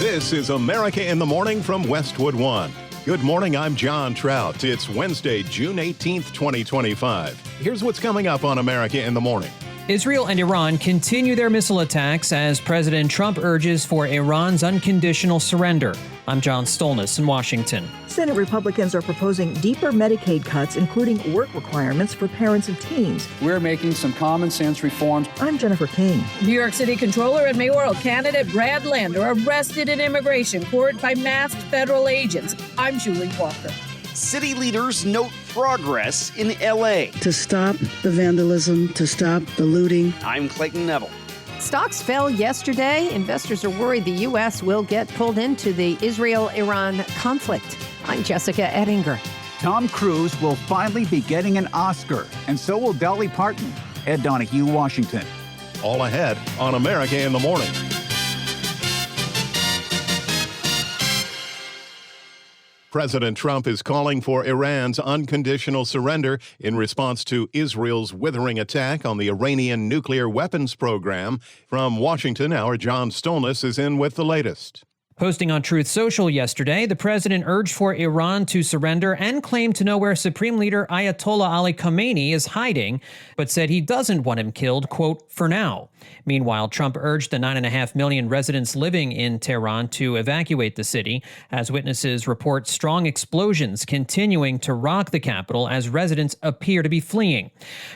This is America in the Morning from Westwood One. Good morning, I'm John Trout. It's Wednesday, June 18th, 2025. Here's what's coming up on America in the Morning. Israel and Iran continue their missile attacks as President Trump urges for Iran's unconditional surrender. I'm John Stolnis in Washington. Senate Republicans are proposing deeper Medicaid cuts, including work requirements for parents of teens. We're making some common sense reforms. I'm Jennifer King. New York City Comptroller and mayoral candidate Brad Lander arrested in immigration court by masked federal agents. I'm Julie Walker. City leaders note progress in L.A. To stop the vandalism, to stop the looting. I'm Clayton Neville. Stocks fell yesterday. Investors are worried the U.S. will get pulled into the Israel-Iran conflict. I'm Jessica Ettinger. Tom Cruise will finally be getting an Oscar, and so will Dolly Parton. Ed Donahue, Washington. All ahead on America in the Morning. President Trump is calling for Iran's unconditional surrender in response to Israel's withering attack on the Iranian nuclear weapons program. From Washington, our John Stolnis is in with the latest. Posting on Truth Social yesterday, the president urged for Iran to surrender and claimed to know where Supreme Leader Ayatollah Ali Khamenei is hiding, but said he doesn't want him killed, quote, for now. Meanwhile, Trump urged the 9.5 million residents living in Tehran to evacuate the city, as witnesses report strong explosions continuing to rock the capital as residents appear to be fleeing.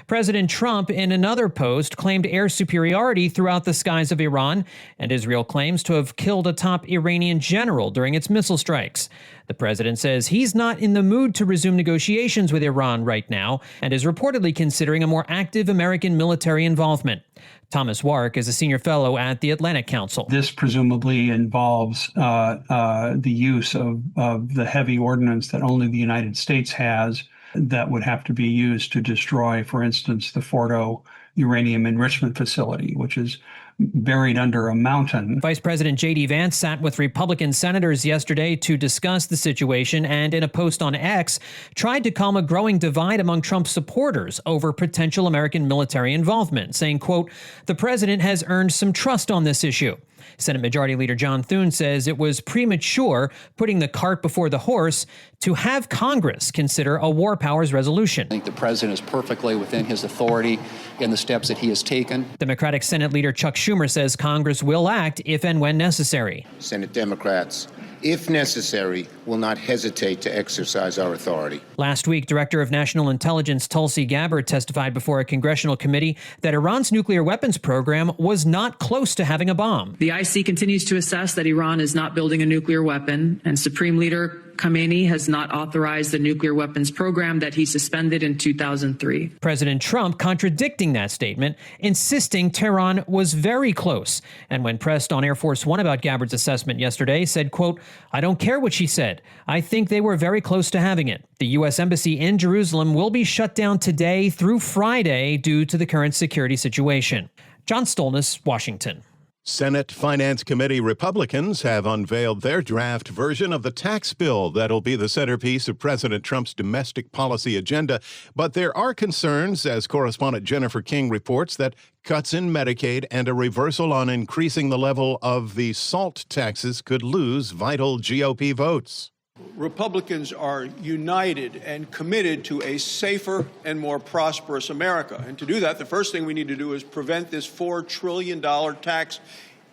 President Trump, in another post, claimed air superiority throughout the skies of Iran, and Israel claims to have killed a top Iranian general during its missile strikes. The president says he's not in the mood to resume negotiations with Iran right now and is reportedly considering a more active American military involvement. Thomas Warwick is a senior fellow at the Atlantic Council. This presumably involves the use of the heavy ordnance that only the United States has that would have to be used to destroy, for instance, the Fordo uranium enrichment facility, which is buried under a mountain. Vice President J.D. Vance sat with Republican senators yesterday to discuss the situation and, in a post on X, tried to calm a growing divide among Trump supporters over potential American military involvement, saying, quote, the president has earned some trust on this issue. Senate Majority Leader John Thune says it was premature, putting the cart before the horse, to have Congress consider a war powers resolution. I think the president is perfectly within his authority in the steps that he has taken. Democratic Senate Leader Chuck Schumer says Congress will act if and when necessary. Senate Democrats, if necessary, will not hesitate to exercise our authority. Last week, Director of National Intelligence Tulsi Gabbard testified before a congressional committee that Iran's nuclear weapons program was not close to having a bomb. The IC continues to assess that Iran is not building a nuclear weapon, and Supreme Leader Khamenei has not authorized the nuclear weapons program that he suspended in 2003. President Trump contradicting that statement, insisting Tehran was very close. And when pressed on Air Force One about Gabbard's assessment yesterday, said, quote, I don't care what she said. I think they were very close to having it. The U.S. Embassy in Jerusalem will be shut down today through Friday due to the current security situation. John Stolnis, Washington. Senate Finance Committee Republicans have unveiled their draft version of the tax bill that'll be the centerpiece of President Trump's domestic policy agenda. But there are concerns, as correspondent Jennifer King reports, that cuts in Medicaid and a reversal on increasing the level of the SALT taxes could lose vital GOP votes. Republicans are united and committed to a safer and more prosperous America. And to do that, the first thing we need to do is prevent this $4 trillion tax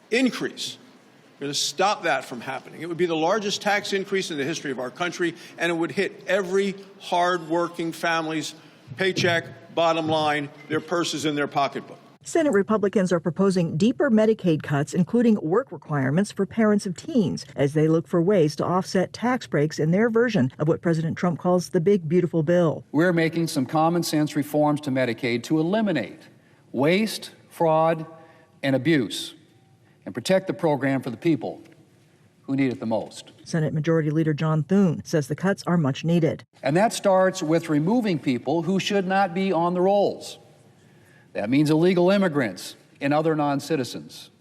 increase. We're going to stop that from happening. It would be the largest tax increase in the history of our country, and it would hit every hard-working family's paycheck, bottom line, their purses in their pocketbook. Senate Republicans are proposing deeper Medicaid cuts, including work requirements for parents of teens, as they look for ways to offset tax breaks in their version of what President Trump calls the big, beautiful bill. We're making some common sense reforms to Medicaid to eliminate waste, fraud, and abuse, and protect the program for the people who need it the most. Senate Majority Leader John Thune says the cuts are much needed. And that starts with removing people who should not be on the rolls. That means illegal immigrants and other non-citizens,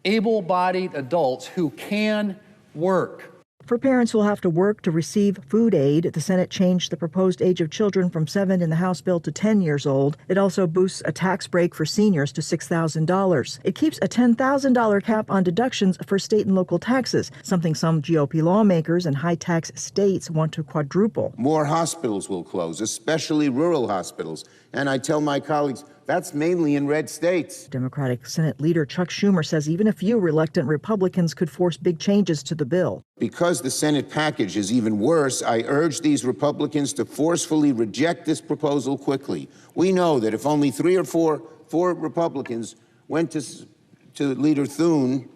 able-bodied adults who can work. For parents who will have to work to receive food aid, the Senate changed the proposed age of children from 7 in the House bill to 10 years old. It also boosts a tax break for seniors to $6,000. It keeps a $10,000 cap on deductions for state and local taxes, something some GOP lawmakers in high-tax states want to quadruple. More hospitals will close, especially rural hospitals. And I tell my colleagues, that's mainly in red states. Democratic Senate Leader Chuck Schumer says even a few reluctant Republicans could force big changes to the bill. Because the Senate package is even worse, I urge these Republicans to forcefully reject this proposal quickly. We know that if only 3 or 4 Republicans went to Leader Thune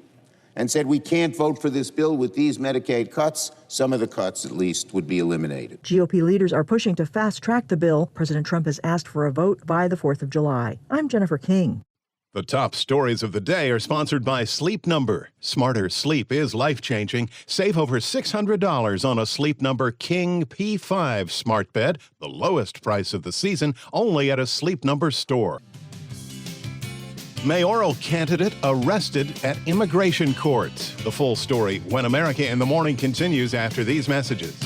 and said we can't vote for this bill with these Medicaid cuts, some of the cuts at least would be eliminated. GOP leaders are pushing to fast-track the bill. President Trump has asked for a vote by the 4th of July. I'm Jennifer King. The top stories of the day are sponsored by Sleep Number. Smarter sleep is life-changing. Save over $600 on a Sleep Number King P5 smart bed, the lowest price of the season, only at a Sleep Number store. Mayoral candidate arrested at immigration court. The full story when America in the Morning continues after these messages.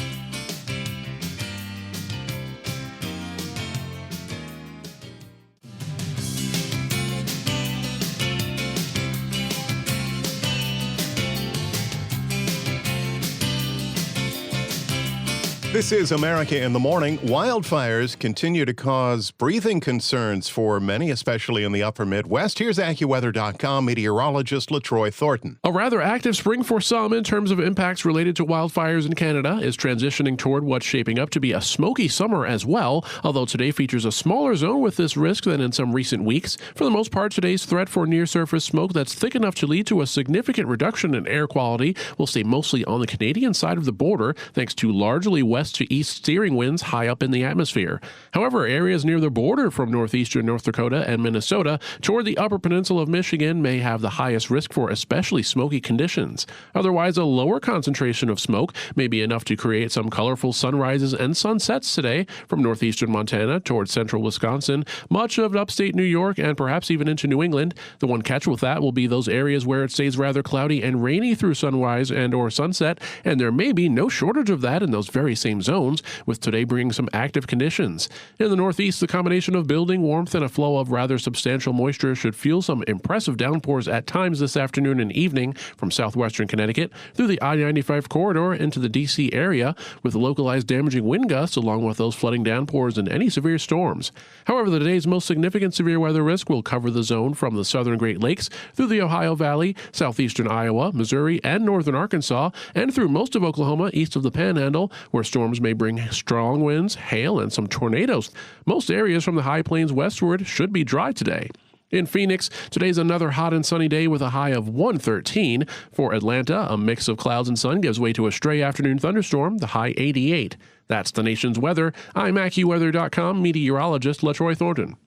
This is America in the Morning. Wildfires continue to cause breathing concerns for many, especially in the upper Midwest. Here's AccuWeather.com meteorologist LaTroy Thornton. A rather active spring for some in terms of impacts related to wildfires in Canada is transitioning toward what's shaping up to be a smoky summer as well, although today features a smaller zone with this risk than in some recent weeks. For the most part, today's threat for near-surface smoke that's thick enough to lead to a significant reduction in air quality will stay mostly on the Canadian side of the border, thanks to largely west to east steering winds high up in the atmosphere. However, areas near the border from northeastern North Dakota and Minnesota toward the upper peninsula of Michigan may have the highest risk for especially smoky conditions. Otherwise, a lower concentration of smoke may be enough to create some colorful sunrises and sunsets today from northeastern Montana toward central Wisconsin, much of upstate New York, and perhaps even into New England. The one catch with that will be those areas where it stays rather cloudy and rainy through sunrise and or sunset, and there may be no shortage of that in those very same zones, with today bringing some active conditions. In the northeast, the combination of building warmth and a flow of rather substantial moisture should fuel some impressive downpours at times this afternoon and evening from southwestern Connecticut through the I-95 corridor into the D.C. area, with localized damaging wind gusts along with those flooding downpours and any severe storms. However, the day's most significant severe weather risk will cover the zone from the southern Great Lakes through the Ohio Valley, southeastern Iowa, Missouri, and northern Arkansas, and through most of Oklahoma east of the Panhandle, where storms may bring strong winds, hail, and some tornadoes. Most areas from the high plains westward should be dry today. In Phoenix, today's another hot and sunny day with a high of 113. For Atlanta, a mix of clouds and sun gives way to a stray afternoon thunderstorm, the high 88. That's the nation's weather. I'm AccuWeather.com meteorologist LaTroy Thornton.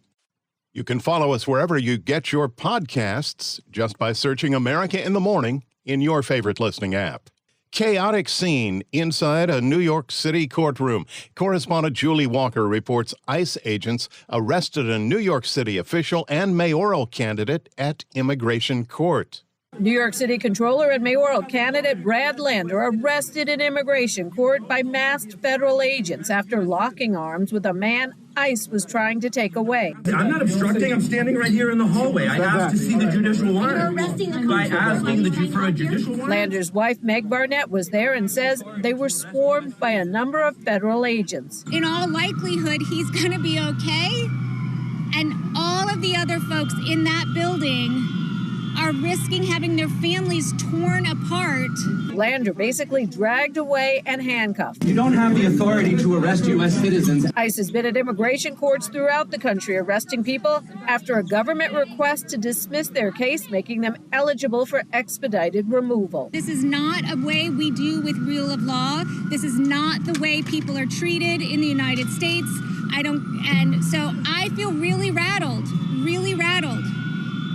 You can follow us wherever you get your podcasts just by searching America in the Morning in your favorite listening app. Chaotic scene inside a New York City courtroom. Correspondent Julie Walker reports ICE agents arrested a New York City official and mayoral candidate at immigration court. New York City Controller and mayoral candidate Brad Lander arrested in immigration court by masked federal agents after locking arms with a man ICE was trying to take away. I'm not obstructing. I'm standing right here in the hallway. I asked to see the judicial warrant by asking for a judicial warrant. Lander's wife, Meg Barnett, was there and says they were swarmed by a number of federal agents. In all likelihood, he's going to be okay. And all of the other folks in that building are risking having their families torn apart. Lander basically dragged away and handcuffed. You don't have the authority to arrest U.S. citizens. ICE has been at immigration courts throughout the country arresting people after a government request to dismiss their case, making them eligible for expedited removal. This is not a way we do with rule of law. This is not the way people are treated in the United States. And so I feel really rattled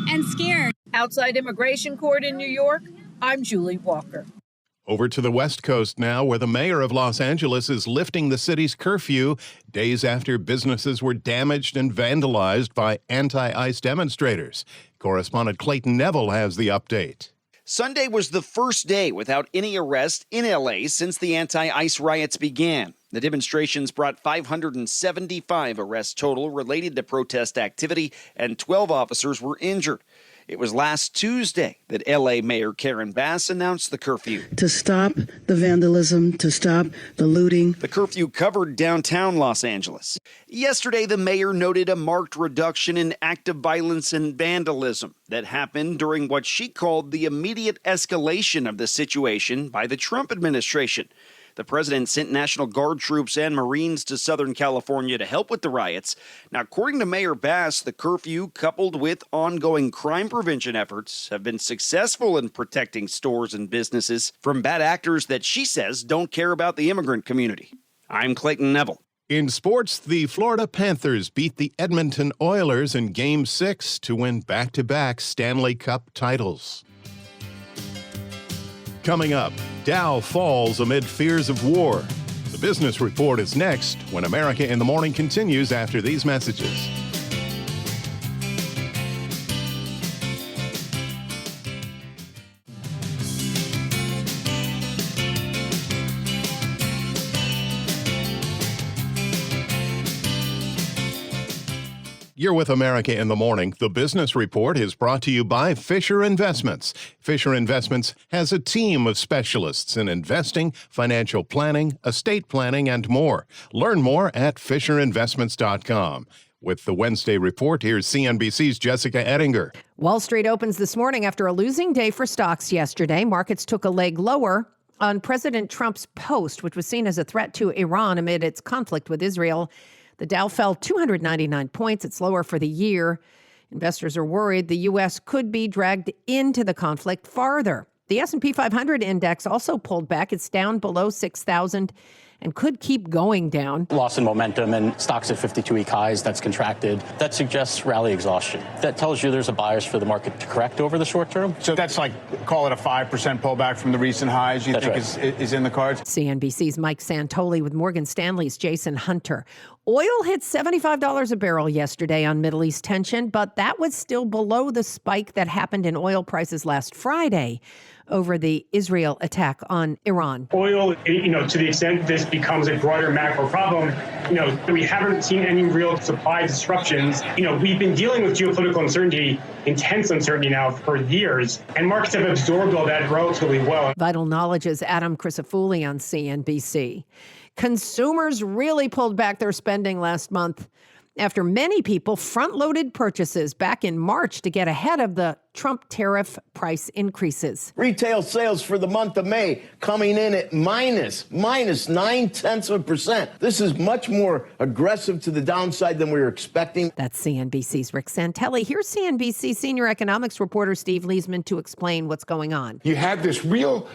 and scared. Outside immigration court in New York, I'm Julie Walker. Over to the West Coast now, where the mayor of Los Angeles is lifting the city's curfew days after businesses were damaged and vandalized by anti-ICE demonstrators. Correspondent Clayton Neville has the update. Sunday was the first day without any arrest in LA since the anti-ICE riots began. The demonstrations brought 575 arrests total related to protest activity, and 12 officers were injured. It was last Tuesday that LA Mayor Karen Bass announced the curfew. To stop the vandalism, to stop the looting. The curfew covered downtown Los Angeles. Yesterday, the mayor noted a marked reduction in active violence and vandalism that happened during what she called the immediate escalation of the situation by the Trump administration. The president sent National Guard troops and Marines to Southern California to help with the riots. Now, according to Mayor Bass, the curfew, coupled with ongoing crime prevention efforts, have been successful in protecting stores and businesses from bad actors that she says don't care about the immigrant community. I'm Clayton Neville. In sports, the Florida Panthers beat the Edmonton Oilers in Game 6 to win back-to-back Stanley Cup titles. Coming up, Dow falls amid fears of war. The business report is next when America in the Morning continues after these messages. You're with America in the Morning. The business report is brought to you by Fisher Investments. Fisher Investments has a team of specialists in investing, financial planning, estate planning, and more. Learn more at FisherInvestments.com. With the Wednesday report, here's CNBC's Jessica Ettinger. Wall Street opens this morning after a losing day for stocks yesterday. Markets took a leg lower on President Trump's post, which was seen as a threat to Iran amid its conflict with Israel. The Dow fell 299 points. It's lower for the year. Investors are worried the U.S. could be dragged into the conflict farther. The S&P 500 index also pulled back. It's down below 6,000 and could keep going down. Loss in momentum and stocks at 52-week highs, that's contracted. That suggests rally exhaustion. That tells you there's a bias for the market to correct over the short term. So that's like, call it a 5% pullback from the recent highs you think is in the cards? CNBC's Mike Santoli with Morgan Stanley's Jason Hunter. Oil hit $75 a barrel yesterday on Middle East tension, but that was still below the spike that happened in oil prices last Friday over the Israel attack on Iran. Oil, to the extent this becomes a broader macro problem, we haven't seen any real supply disruptions. We've been dealing with geopolitical uncertainty, intense uncertainty now for years, and markets have absorbed all that relatively well. Vital Knowledge's Adam Crisafulli on CNBC. Consumers really pulled back their spending last month after many people front-loaded purchases back in March to get ahead of the Trump tariff price increases. Retail sales for the month of May coming in at minus 0.9%. This is much more aggressive to the downside than we were expecting. That's CNBC's Rick Santelli. Here's CNBC senior economics reporter Steve Leisman to explain what's going on. You had this real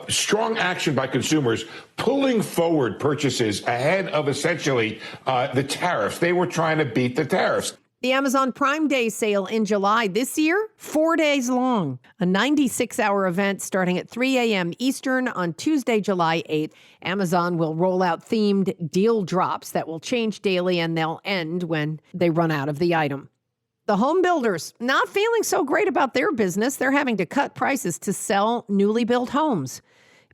strong action by consumers pulling forward purchases ahead of essentially the tariffs. They were trying to beat the tariffs. The Amazon Prime Day sale in July this year, 4 days long. A 96-hour event starting at 3 a.m. Eastern on Tuesday, July 8th. Amazon will roll out themed deal drops that will change daily and they'll end when they run out of the item. The home builders not feeling so great about their business. They're having to cut prices to sell newly built homes.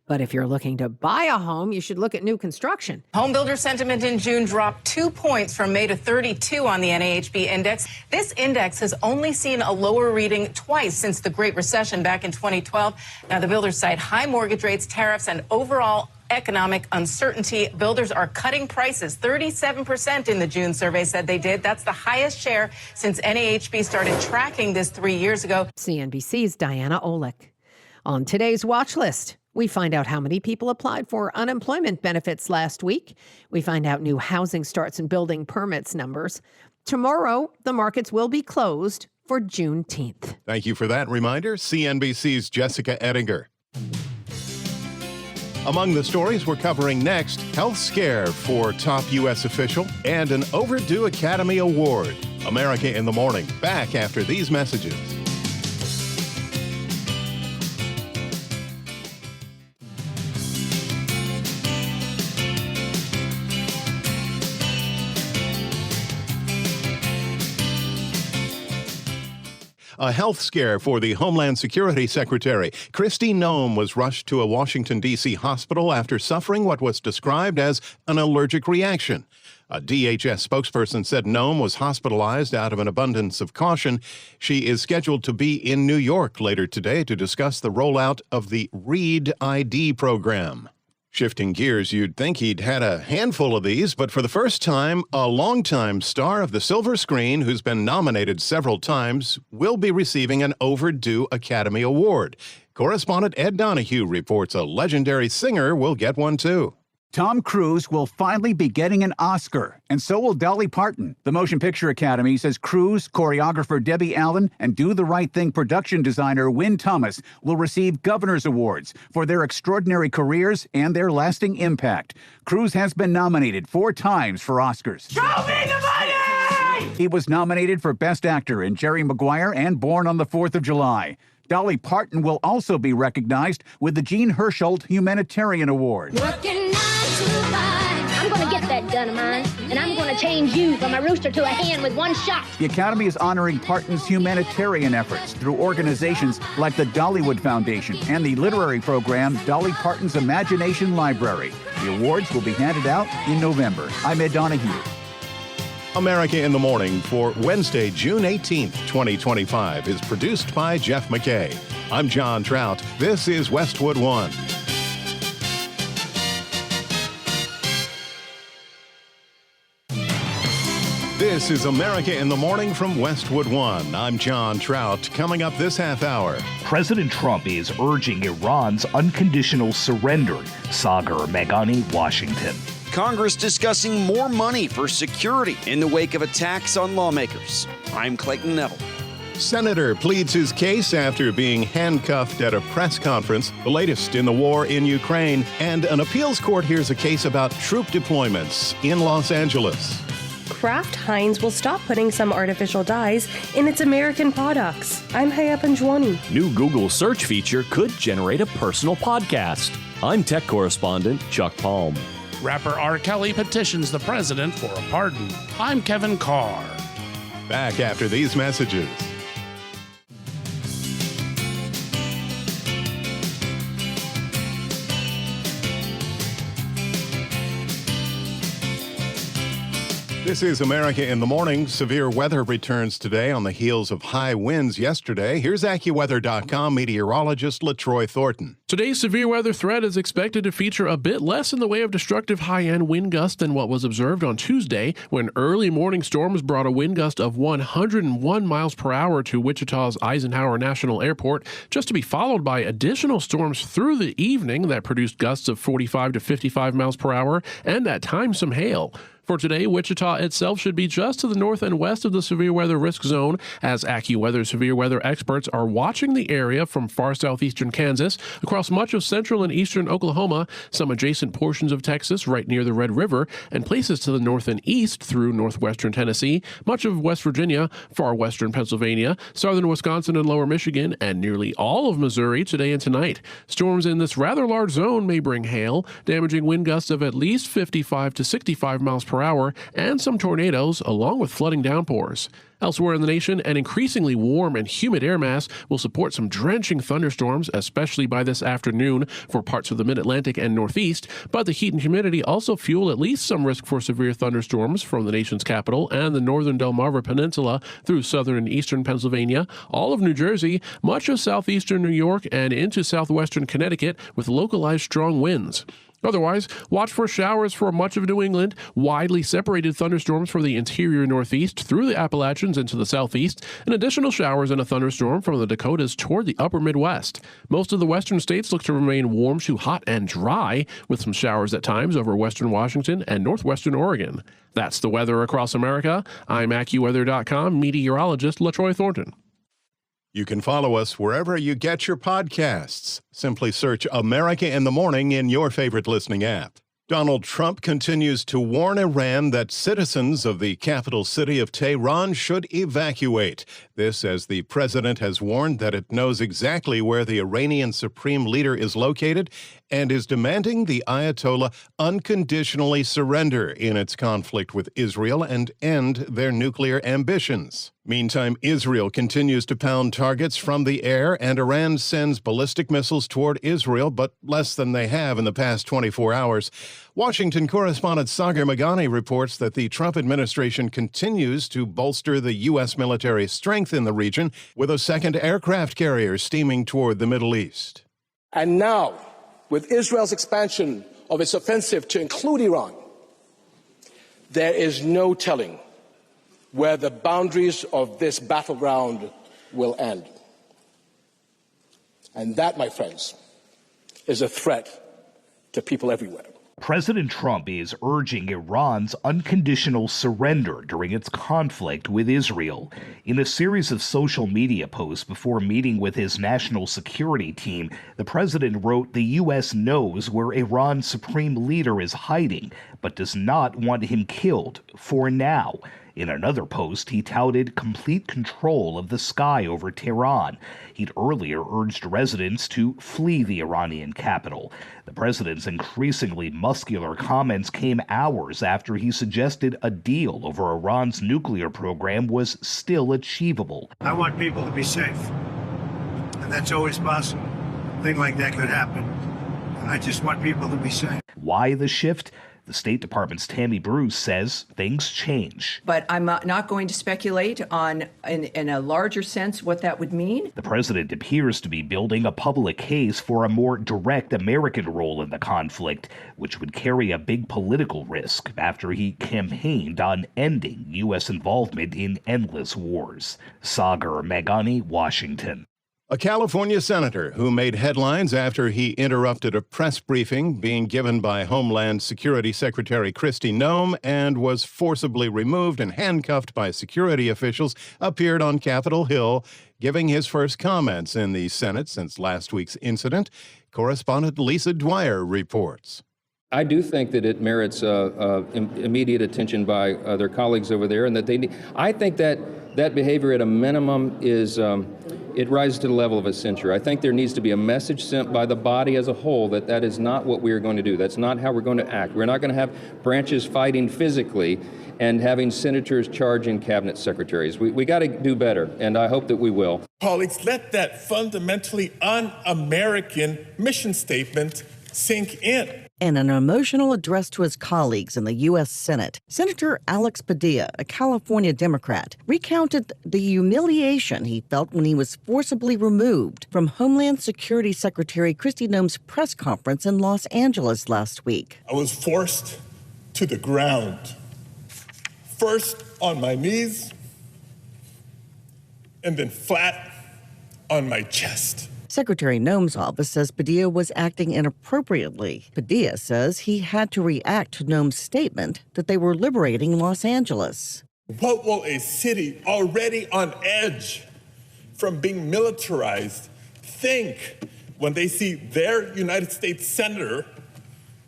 But if you're looking to buy a home, you should look at new construction. Home builder sentiment in June dropped 2 points from May to 32 on the NAHB index. This index has only seen a lower reading twice since the Great Recession back in 2012. Now, the builders cite high mortgage rates, tariffs, and overall economic uncertainty. Builders are cutting prices. 37% in the June survey said they did. That's the highest share since NAHB started tracking this 3 years ago. CNBC's Diana Olick. On today's watch list, we find out how many people applied for unemployment benefits last week. We find out new housing starts and building permits numbers. Tomorrow, the markets will be closed for Juneteenth. Thank you for that reminder. CNBC's Jessica Ettinger. Among the stories we're covering next, health scare for top U.S. official and an overdue Academy Award. America in the Morning, back after these messages. A health scare for the Homeland Security Secretary. Kristi Noem was rushed to a Washington, D.C. hospital after suffering what was described as an allergic reaction. A DHS spokesperson said Noem was hospitalized out of an abundance of caution. She is scheduled to be in New York later today to discuss the rollout of the READ ID program. Shifting gears, you'd think he'd had a handful of these, but for the first time, a longtime star of the silver screen who's been nominated several times will be receiving an overdue Academy Award. Correspondent Ed Donahue reports a legendary singer will get one too. Tom Cruise will finally be getting an Oscar, and so will Dolly Parton. The Motion Picture Academy says Cruise, choreographer Debbie Allen, and Do the Right Thing production designer Wynn Thomas will receive Governor's Awards for their extraordinary careers and their lasting impact. Cruise has been nominated 4 times for Oscars. Show me the money! He was nominated for Best Actor in Jerry Maguire and Born on the 4th of July. Dolly Parton will also be recognized with the Jean Hersholt Humanitarian Award. I'm going to get that gun of mine, and I'm going to change you from a rooster to a hen with one shot. The Academy is honoring Parton's humanitarian efforts through organizations like the Dollywood Foundation and the literary program Dolly Parton's Imagination Library. The awards will be handed out in November. I'm Ed Donahue. America in the Morning for Wednesday, June 18th, 2025 is produced by Jeff McKay. I'm John Trout. This is Westwood One. This is America in the Morning from Westwood One. I'm John Trout. Coming up this half hour. President Trump is urging Iran's unconditional surrender. Sagar Meghani, Washington. Congress discussing more money for security in the wake of attacks on lawmakers. I'm Clayton Neville. Senator pleads his case after being handcuffed at a press conference, the latest in the war in Ukraine, and an appeals court hears a case about troop deployments in Los Angeles. Kraft Heinz will stop putting some artificial dyes in its American products. I'm Haya Panjwani. New Google search feature could generate a personal podcast. I'm tech correspondent Chuck Palm. Rapper R. Kelly petitions the president for a pardon. I'm Kevin Carr. Back after these messages. This is America in the Morning. Severe weather returns today on the heels of high winds yesterday. Here's AccuWeather.com meteorologist LaTroy Thornton. Today's severe weather threat is expected to feature a bit less in the way of destructive high-end wind gusts than what was observed on Tuesday, when early morning storms brought a wind gust of 101 miles per hour to Wichita's Eisenhower National Airport, just to be followed by additional storms through the evening that produced gusts of 45 to 55 miles per hour and at times some hail. For today, Wichita itself should be just to the north and west of the severe weather risk zone, as AccuWeather severe weather experts are watching the area from far southeastern Kansas, across much of central and eastern Oklahoma, some adjacent portions of Texas right near the Red River, and places to the north and east through northwestern Tennessee, much of West Virginia, far western Pennsylvania, southern Wisconsin and lower Michigan, and nearly all of Missouri today and tonight. Storms in this rather large zone may bring hail, damaging wind gusts of at least 55 to 65 miles per hour, and some tornadoes, along with flooding downpours. Elsewhere in the nation, an increasingly warm and humid air mass will support some drenching thunderstorms, especially by this afternoon for parts of the mid-Atlantic and Northeast, but the heat and humidity also fuel at least some risk for severe thunderstorms from the nation's capital and the northern Delmarva Peninsula through southern and eastern Pennsylvania, all of New Jersey, much of southeastern New York, and into southwestern Connecticut with localized strong winds. Otherwise, watch for showers for much of New England, widely separated thunderstorms for the interior Northeast through the Appalachians into the Southeast, and additional showers and a thunderstorm from the Dakotas toward the upper Midwest. Most of the western states look to remain warm to hot and dry, with some showers at times over western Washington and northwestern Oregon. That's the weather across America. I'm AccuWeather.com meteorologist LaTroy Thornton. You can follow us wherever you get your podcasts. Simply search America in the Morning in your favorite listening app. Donald Trump continues to warn Iran that citizens of the capital city of Tehran should evacuate. This as the president has warned that it knows exactly where the Iranian supreme leader is located and is demanding the Ayatollah unconditionally surrender in its conflict with Israel and end their nuclear ambitions. Meantime, Israel continues to pound targets from the air, and Iran sends ballistic missiles toward Israel, but less than they have in the past 24 hours. Washington correspondent Sagar Meghani reports that the Trump administration continues to bolster the U.S. military strength in the region, with a second aircraft carrier steaming toward the Middle East. And now, with Israel's expansion of its offensive to include Iran, there is no telling where the boundaries of this battleground will end. And that, my friends, is a threat to people everywhere. President Trump is urging Iran's unconditional surrender during its conflict with Israel. In a series of social media posts before meeting with his national security team, the president wrote the U.S. knows where Iran's supreme leader is hiding, but does not want him killed for now. In another post, he touted complete control of the sky over Tehran. He'd earlier urged residents to flee the Iranian capital. The president's increasingly muscular comments came hours after he suggested a deal over Iran's nuclear program was still achievable. I want people to be safe, and that's always possible. A thing like that could happen. I just want people to be safe. Why the shift? The State Department's Tammy Bruce says things change. But I'm not going to speculate on, in a larger sense, what that would mean. The president appears to be building a public case for a more direct American role in the conflict, which would carry a big political risk after he campaigned on ending U.S. involvement in endless wars. Sagar Meghani, Washington. A California senator who made headlines after he interrupted a press briefing being given by Homeland Security Secretary Kristi Noem and was forcibly removed and handcuffed by security officials appeared on Capitol Hill, giving his first comments in the Senate since last week's incident. Correspondent Lisa Dwyer reports. I do think that it merits immediate attention by their colleagues over there, and that they need. I think that behavior at a minimum is it rises to the level of a censure. I think there needs to be a message sent by the body as a whole that that is not what we are going to do. That's not how we're going to act. We're not going to have branches fighting physically and having senators charging cabinet secretaries. We got to do better, and I hope that we will. Colleagues, let that fundamentally un-American mission statement sink in. In an emotional address to his colleagues in the U.S. Senate, Senator Alex Padilla, a California Democrat, recounted the humiliation he felt when he was forcibly removed from Homeland Security Secretary Kristi Noem's press conference in Los Angeles last week. I was forced to the ground, first on my knees, and then flat on my chest. Secretary Noem's office says Padilla was acting inappropriately. Padilla says he had to react to Noem's statement that they were liberating Los Angeles. What will a city already on edge from being militarized think when they see their United States senator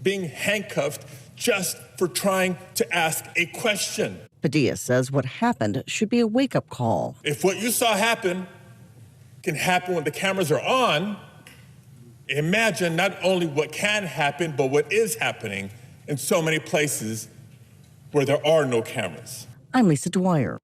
being handcuffed just for trying to ask a question? Padilla says what happened should be a wake-up call. If what you saw happen can happen when the cameras are on, imagine not only what can happen, but what is happening in so many places where there are no cameras. I'm Lisa Dwyer.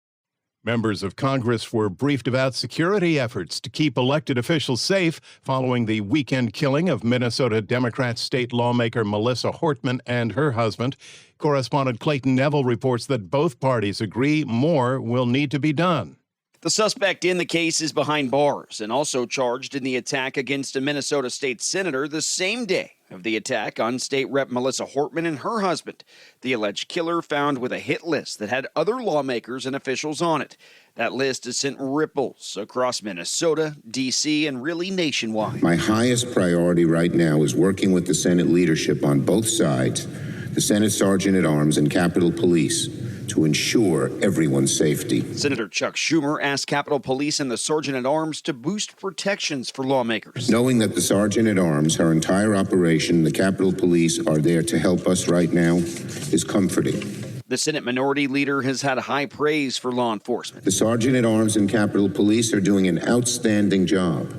Members of Congress were briefed about security efforts to keep elected officials safe following the weekend killing of Minnesota Democrat state lawmaker Melissa Hortman and her husband. Correspondent Clayton Neville reports that both parties agree more will need to be done. The suspect in the case is behind bars and also charged in the attack against a Minnesota state senator the same day of the attack on State Rep Melissa Hortman and her husband. The alleged killer found with a hit list that had other lawmakers and officials on it. That list has sent ripples across Minnesota, D.C., and really nationwide. My highest priority right now is working with the Senate leadership on both sides, the Senate Sergeant at Arms and Capitol Police, to ensure everyone's safety. Senator Chuck Schumer asked Capitol Police and the Sergeant at Arms to boost protections for lawmakers. Knowing that the Sergeant at Arms, her entire operation, the Capitol Police are there to help us right now is comforting. The Senate Minority Leader has had high praise for law enforcement. The Sergeant at Arms and Capitol Police are doing an outstanding job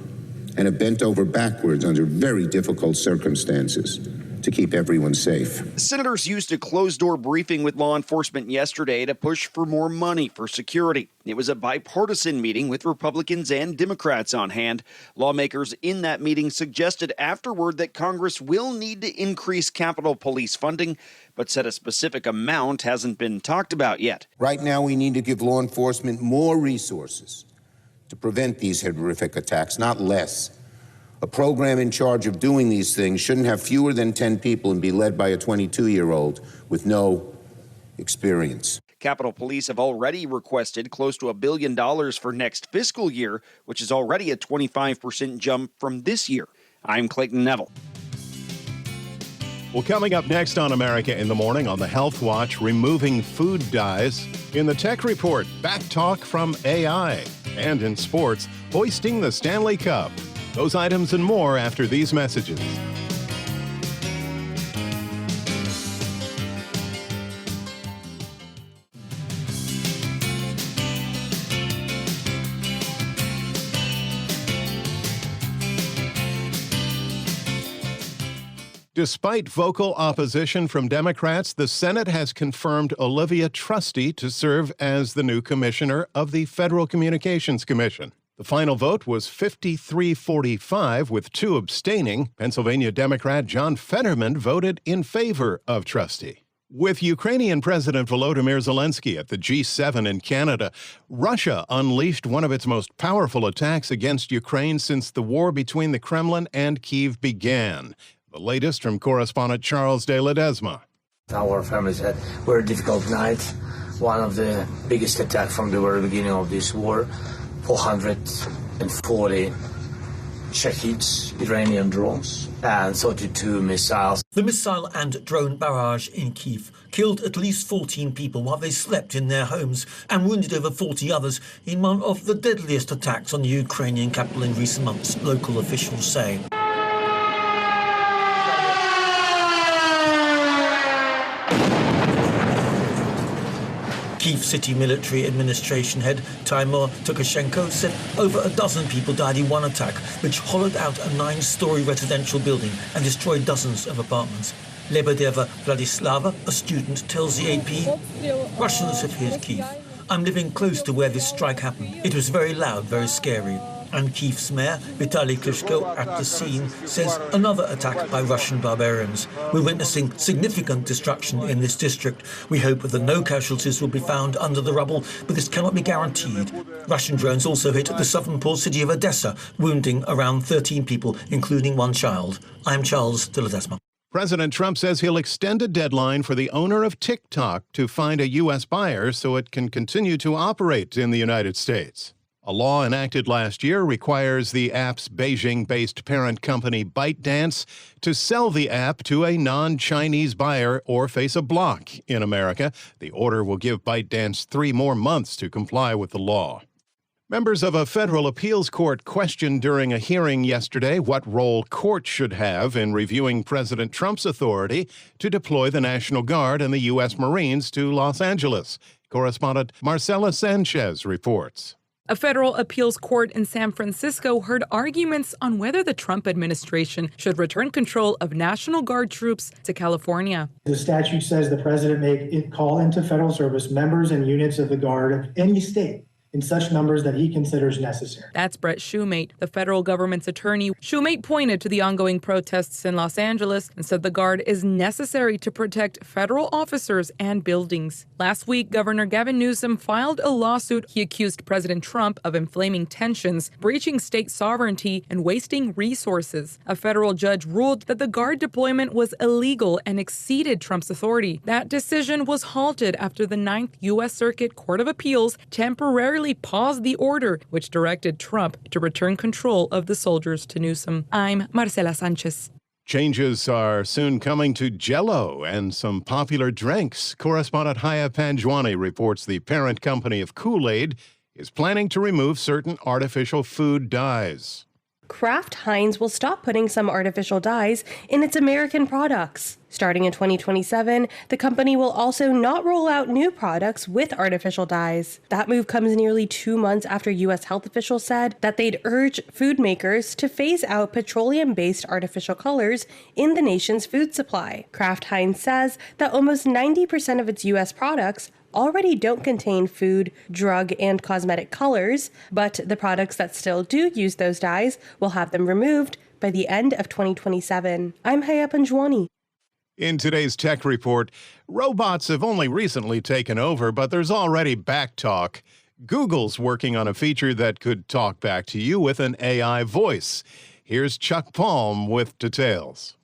and have bent over backwards under very difficult circumstances to keep everyone safe. Senators used a closed-door briefing with law enforcement yesterday to push for more money for security. It was a bipartisan meeting with Republicans and Democrats on hand. Lawmakers in that meeting suggested afterward that Congress will need to increase Capitol Police funding, but said a specific amount hasn't been talked about yet. Right now, we need to give law enforcement more resources to prevent these horrific attacks, not less. A program in charge of doing these things shouldn't have fewer than 10 people and be led by a 22-year-old with no experience. Capitol Police have already requested close to $1 billion for next fiscal year, which is already a 25% jump from this year. I'm Clayton Neville. Well, coming up next on America in the Morning on the Health Watch, removing food dyes. In the Tech Report, back talk from AI. And in sports, hoisting the Stanley Cup. Those items and more after these messages. Despite vocal opposition from Democrats, the Senate has confirmed Olivia Trusty to serve as the new commissioner of the Federal Communications Commission. The final vote was 53-45, with 2 abstaining. Pennsylvania Democrat John Fetterman voted in favor of Trusty. With Ukrainian President Volodymyr Zelensky at the G7 in Canada, Russia unleashed one of its most powerful attacks against Ukraine since the war between the Kremlin and Kyiv began. The latest from correspondent Charles de Ledesma. Our families had very difficult night. One of the biggest attacks from the very beginning of this war. 440 Shaheeds, Iranian drones, and 32 missiles. The missile and drone barrage in Kyiv killed at least 14 people while they slept in their homes and wounded over 40 others in one of the deadliest attacks on the Ukrainian capital in recent months, local officials say. Kyiv City Military Administration head Timur Tukashenko said over a dozen people died in one attack, which hollowed out a 9-story residential building and destroyed dozens of apartments. Lebedeva Vladislava, a student, tells the AP, Russians have hit Kyiv. I'm living close to where this strike happened. It was very loud, very scary. And Kyiv's mayor, Vitaly Klitschko, at the scene, says another attack by Russian barbarians. We're witnessing significant destruction in this district. We hope that no casualties will be found under the rubble, but this cannot be guaranteed. Russian drones also hit the southern port city of Odessa, wounding around 13 people, including 1 child. I'm Charles de Ledesma. President Trump says he'll extend a deadline for the owner of TikTok to find a U.S. buyer so it can continue to operate in the United States. A law enacted last year requires the app's Beijing-based parent company ByteDance to sell the app to a non-Chinese buyer or face a block in America. The order will give ByteDance 3 more months to comply with the law. Members of a federal appeals court questioned during a hearing yesterday what role courts should have in reviewing President Trump's authority to deploy the National Guard and the U.S. Marines to Los Angeles. Correspondent Marcela Sanchez reports. A federal appeals court in San Francisco heard arguments on whether the Trump administration should return control of National Guard troops to California. The statute says the president may call into federal service members and units of the Guard of any state in such numbers that he considers necessary. That's Brett Shoemate, the federal government's attorney. Shoemate pointed to the ongoing protests in Los Angeles and said the Guard is necessary to protect federal officers and buildings. Last week, Governor Gavin Newsom filed a lawsuit. He accused President Trump of inflaming tensions, breaching state sovereignty, and wasting resources. A federal judge ruled that the Guard deployment was illegal and exceeded Trump's authority. That decision was halted after the 9th U.S. Circuit Court of Appeals temporarily paused the order, which directed Trump to return control of the soldiers to Newsom. I'm Marcela Sanchez. Changes are soon coming to Jell-O and some popular drinks. Correspondent Haya Panjwani reports the parent company of Kool-Aid is planning to remove certain artificial food dyes. Kraft Heinz will stop putting some artificial dyes in its American products. Starting in 2027, the company will also not roll out new products with artificial dyes. That move comes nearly 2 months after U.S. health officials said that they'd urge food makers to phase out petroleum-based artificial colors in the nation's food supply. Kraft Heinz says that almost 90% of its U.S. products already don't contain food, drug, and cosmetic colors, but the products that still do use those dyes will have them removed by the end of 2027. I'm Haya Panjwani. In today's tech report, robots have only recently taken over, but there's already backtalk. Google's working on a feature that could talk back to you with an AI voice. Here's Chuck Palm with details.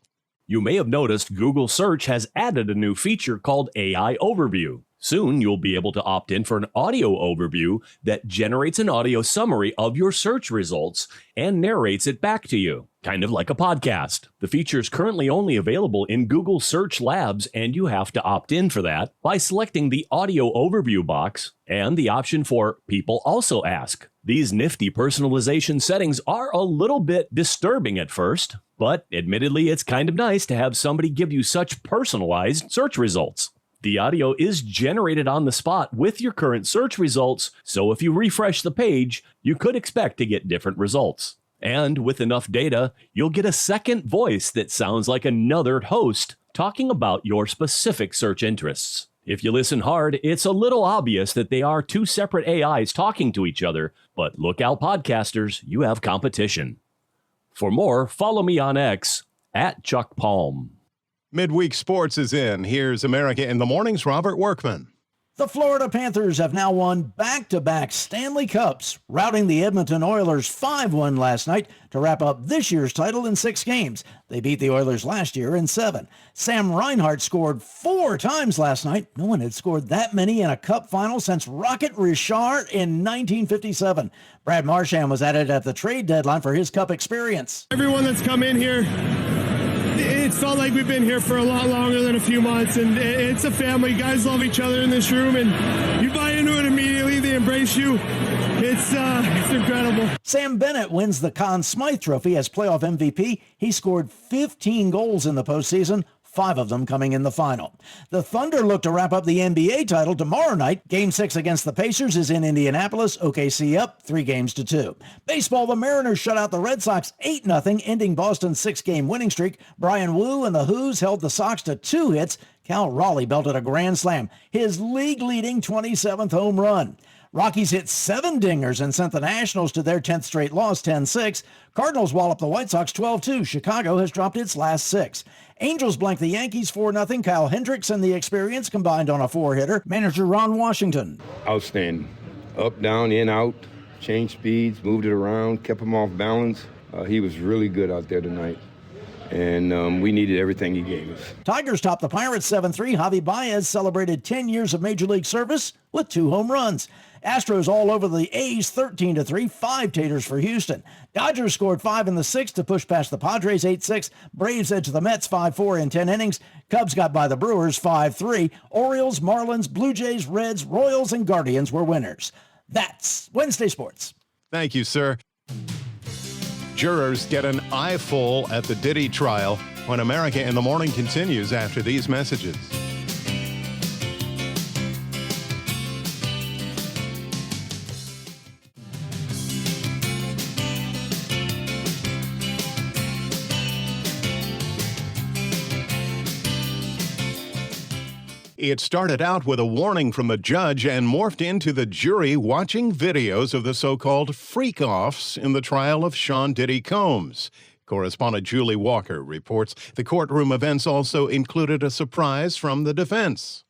You may have noticed Google Search has added a new feature called AI Overview. Soon, you'll be able to opt in for an audio overview that generates an audio summary of your search results and narrates it back to you, kind of like a podcast. The feature is currently only available in Google Search Labs, and you have to opt in for that by selecting the audio overview box and the option for People Also Ask. These nifty personalization settings are a little bit disturbing at first, but admittedly, it's kind of nice to have somebody give you such personalized search results. The audio is generated on the spot with your current search results, so if you refresh the page, you could expect to get different results. And with enough data, you'll get a second voice that sounds like another host talking about your specific search interests. If you listen hard, it's a little obvious that they are two separate AIs talking to each other, but look out, podcasters, you have competition. For more, follow me on X @ChuckPalm. Midweek Sports is in. Here's America in the Morning's Robert Workman. The Florida Panthers have now won back-to-back Stanley Cups, routing the Edmonton Oilers 5-1 last night to wrap up this year's title in 6 games. They beat the Oilers last year in 7. Sam Reinhart scored 4 times last night. No one had scored that many in a Cup final since Rocket Richard in 1957. Brad Marchand was added at the trade deadline for his Cup experience. Everyone that's come in here, it's felt like we've been here for a lot longer than a few months, and it's a family. Guys love each other in this room, and you buy into it immediately. They embrace you. It's incredible. Sam Bennett wins the Conn Smythe Trophy as playoff MVP. He scored 15 goals in the postseason, 5 of them coming in the final. The Thunder look to wrap up the NBA title tomorrow night. Game 6 against the Pacers is in Indianapolis. OKC up 3-2. Baseball, the Mariners shut out the Red Sox 8-0, ending Boston's 6-game winning streak. Brian Wu and the Who's held the Sox to 2 hits. Cal Raleigh belted a grand slam, his league-leading 27th home run. Rockies hit 7 dingers and sent the Nationals to their 10th straight loss, 10-6. Cardinals wallop the White Sox 12-2. Chicago has dropped its last 6. Angels blank the Yankees 4-0. Kyle Hendricks and the Experience combined on a 4-hitter. Manager Ron Washington. Outstanding. Up, down, in, out, changed speeds, moved it around, kept him off balance. He was really good out there tonight. And we needed everything he gave us. Tigers topped the Pirates 7-3. Javi Baez celebrated 10 years of Major League service with 2 home runs. Astros all over the A's 13-3, 5 taters for Houston. Dodgers scored 5 in the 6th to push past the Padres 8-6. Braves edged the Mets 5-4 in 10 innings. Cubs got by the Brewers 5-3. Orioles, Marlins, Blue Jays, Reds, Royals, and Guardians were winners. That's Wednesday Sports. Thank you, sir. Jurors get an eyeful at the Diddy trial when America in the Morning continues after these messages. It started out with a warning from the judge and morphed into the jury watching videos of the so-called freak-offs in the trial of Sean Diddy Combs. Correspondent Julie Walker reports the courtroom events also included a surprise from the defense.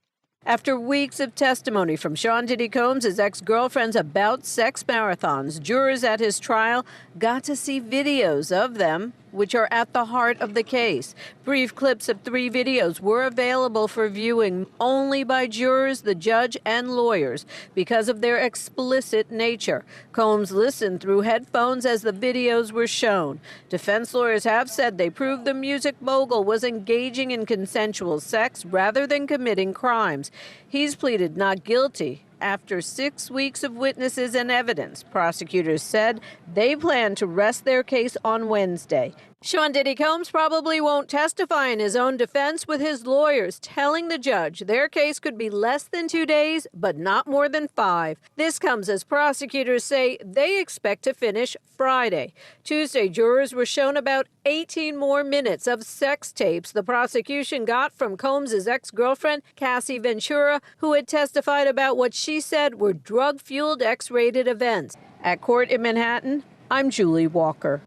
After weeks of testimony from Sean Diddy Combs' ex-girlfriends about sex marathons, jurors at his trial got to see videos of them, which are at the heart of the case. Brief clips of 3 videos were available for viewing only by jurors, the judge, and lawyers because of their explicit nature. Combs listened through headphones as the videos were shown. Defense lawyers have said they proved the music mogul was engaging in consensual sex rather than committing crimes. He's pleaded not guilty, after 6 weeks of witnesses and evidence. Prosecutors said they plan to rest their case on Wednesday. Sean Diddy Combs probably won't testify in his own defense, with his lawyers telling the judge their case could be less than 2 days, but not more than 5. This comes as prosecutors say they expect to finish Friday. Tuesday, jurors were shown about 18 more minutes of sex tapes the prosecution got from Combs' ex-girlfriend, Cassie Ventura, who had testified about what she said were drug-fueled X-rated events. At court in Manhattan, I'm Julie Walker.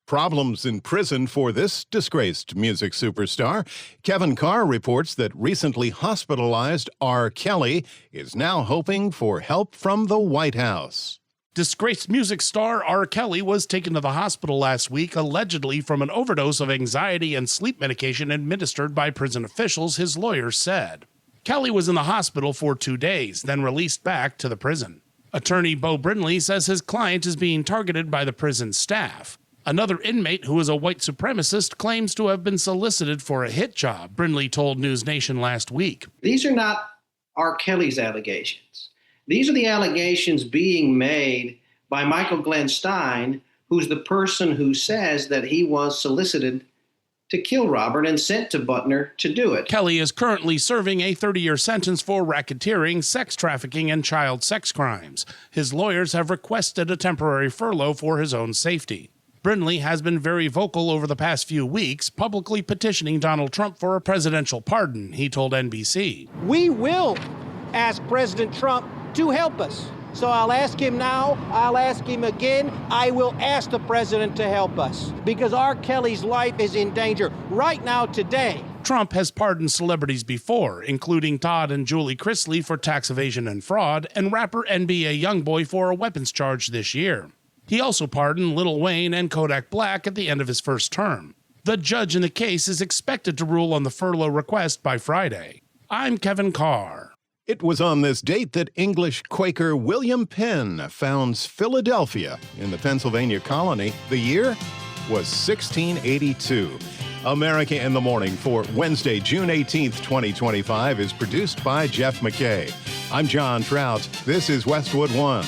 Problems in prison for this disgraced music superstar. Kevin Carr reports that recently hospitalized R. Kelly is now hoping for help from the White House. Disgraced music star R. Kelly was taken to the hospital last week, allegedly from an overdose of anxiety and sleep medication administered by prison officials, his lawyers said. Kelly was in the hospital for 2 days, then released back to the prison. Attorney Bo Brindley says his client is being targeted by the prison staff. Another inmate, who is a white supremacist, claims to have been solicited for a hit job, Brindley told News Nation last week. These are not R. Kelly's allegations. These are the allegations being made by Michael Glenn Stein, who's the person who says that he was solicited to kill Robert and sent to Butner to do it. Kelly is currently serving a 30-year sentence for racketeering, sex trafficking, and child sex crimes. His lawyers have requested a temporary furlough for his own safety. Brindley has been very vocal over the past few weeks, publicly petitioning Donald Trump for a presidential pardon, he told NBC. We will ask President Trump to help us. So I'll ask him now, I'll ask him again. I will ask the president to help us because R. Kelly's life is in danger right now, today. Trump has pardoned celebrities before, including Todd and Julie Chrisley for tax evasion and fraud, and rapper NBA YoungBoy for a weapons charge this year. He also pardoned Lil Wayne and Kodak Black at the end of his first term. The judge in the case is expected to rule on the furlough request by Friday. I'm Kevin Carr. It was on this date that English Quaker William Penn founds Philadelphia in the Pennsylvania colony. The year was 1682. America in the Morning for Wednesday, June 18th, 2025 is produced by Jeff McKay. I'm John Trout. This is Westwood One.